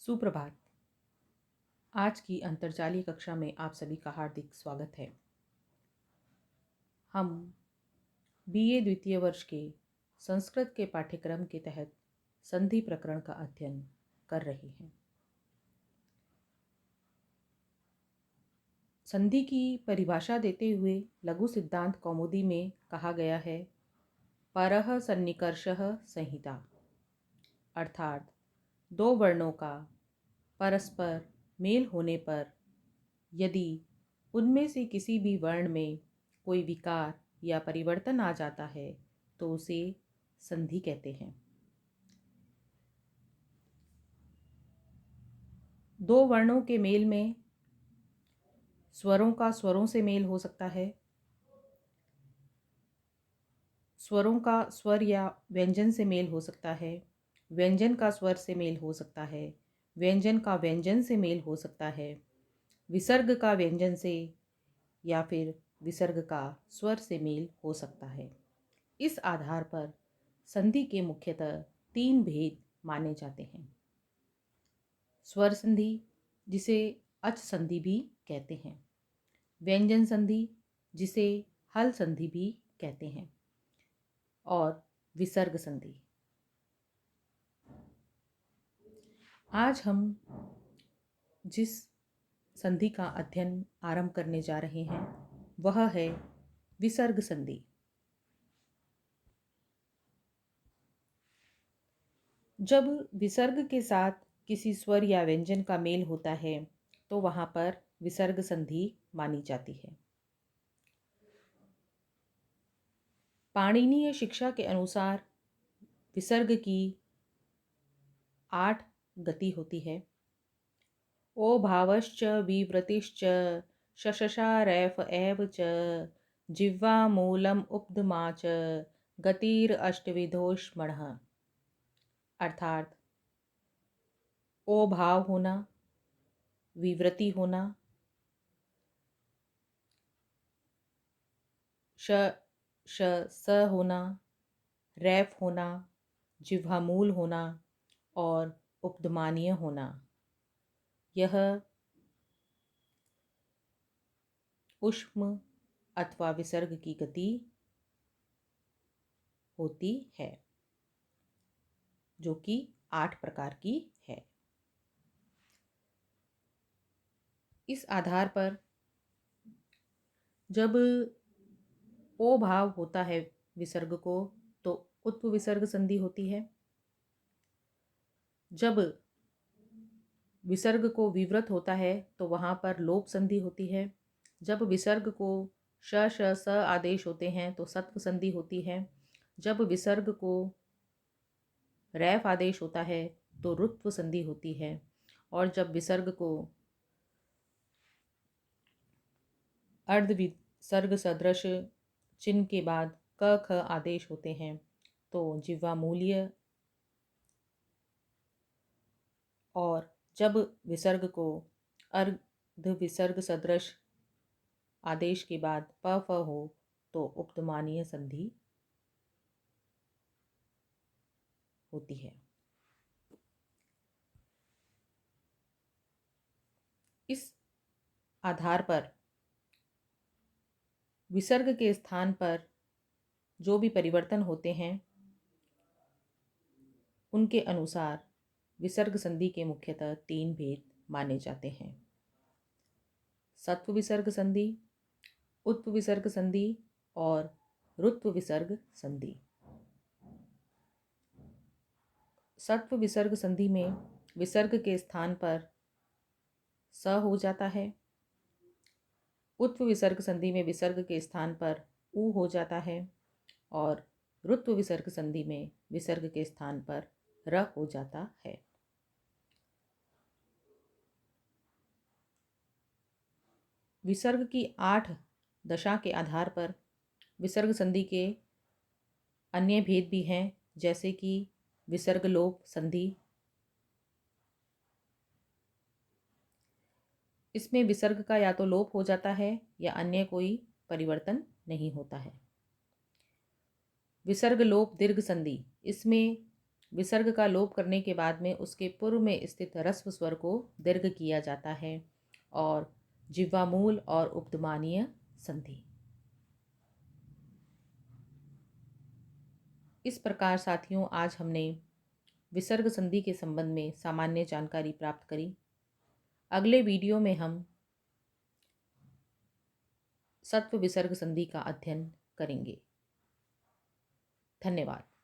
सुप्रभात। आज की अंतर्जालीय कक्षा में आप सभी का हार्दिक स्वागत है। हम बीए द्वितीय वर्ष के संस्कृत के पाठ्यक्रम के तहत संधि प्रकरण का अध्ययन कर रहे हैं। संधि की परिभाषा देते हुए लघु सिद्धांत कौमुदी में कहा गया है, परः सन्निकर्षः संहिता, अर्थात दो वर्णों का परस्पर मेल होने पर यदि उनमें से किसी भी वर्ण में कोई विकार या परिवर्तन आ जाता है तो उसे संधि कहते हैं। दो वर्णों के मेल में स्वरों का स्वरों से मेल हो सकता है, स्वरों का स्वर या व्यंजन से मेल हो सकता है, व्यंजन का स्वर से मेल हो सकता है, व्यंजन का व्यंजन से मेल हो सकता है, विसर्ग का व्यंजन से या फिर विसर्ग का स्वर से मेल हो सकता है। इस आधार पर संधि के मुख्यतः तीन भेद माने जाते हैं। स्वर संधि, जिसे अच संधि भी कहते हैं, व्यंजन संधि, जिसे हल संधि भी कहते हैं, और विसर्ग संधि। आज हम जिस संधि का अध्ययन आरंभ करने जा रहे हैं वह है विसर्ग संधि। जब विसर्ग के साथ किसी स्वर या व्यंजन का मेल होता है तो वहाँ पर विसर्ग संधि मानी जाती है। पाणिनीय शिक्षा के अनुसार विसर्ग की 8 गति होती है। ओ भावश्च विव्रतिश्च शशशा रैफ एव च जिह्वा मूलम उपधमा च गतिर अष्टविधोष्मणः, अर्थात ओ भाव होना, विवृति होना, श श स होना, रैफ होना, जिह्वामूल होना और उपधमानीय होना, यह ऊष्म अथवा विसर्ग की गति होती है, जो कि 8 प्रकार की है। इस आधार पर जब ओ भाव होता है विसर्ग को तो उत्व विसर्ग संधि होती है। जब विसर्ग को विवृत होता है तो वहाँ पर लोप संधि होती है। जब विसर्ग को श श स आदेश होते हैं तो सत्व संधि होती है। जब विसर्ग को रैफ आदेश होता है तो रुत्व संधि होती है। और जब विसर्ग को अर्ध विसर्ग सदृश चिन्ह के बाद क ख आदेश होते हैं तो जिह्वामूल्य, और जब विसर्ग को अर्ध विसर्ग सदृश आदेश के बाद प फ हो तो उपधमानीय संधि होती है। इस आधार पर विसर्ग के स्थान पर जो भी परिवर्तन होते हैं उनके अनुसार विसर्ग संधि के मुख्यतः 3 भेद माने जाते हैं: सत्व विसर्ग संधि, उत्व विसर्ग संधि और रुत्व विसर्ग संधि। सत्व विसर्ग संधि में विसर्ग के स्थान पर स हो जाता है। उत्व विसर्ग संधि में विसर्ग के स्थान पर उ हो जाता है और रुत्व विसर्ग संधि में विसर्ग के स्थान पर र हो जाता है। विसर्ग की 8 दशा के आधार पर विसर्ग संधि के अन्य भेद भी हैं, जैसे कि विसर्ग लोप संधि। इसमें विसर्ग का या तो लोप हो जाता है या अन्य कोई परिवर्तन नहीं होता है। विसर्ग लोप दीर्घ संधि, इसमें विसर्ग का लोप करने के बाद में उसके पूर्व में स्थित ह्रस्व स्वर को दीर्घ किया जाता है। और जिह्वामूल और उपध्मानीय संधि। इस प्रकार साथियों, आज हमने विसर्ग संधि के संबंध में सामान्य जानकारी प्राप्त करी। अगले वीडियो में हम सत्व विसर्ग संधि का अध्ययन करेंगे। धन्यवाद।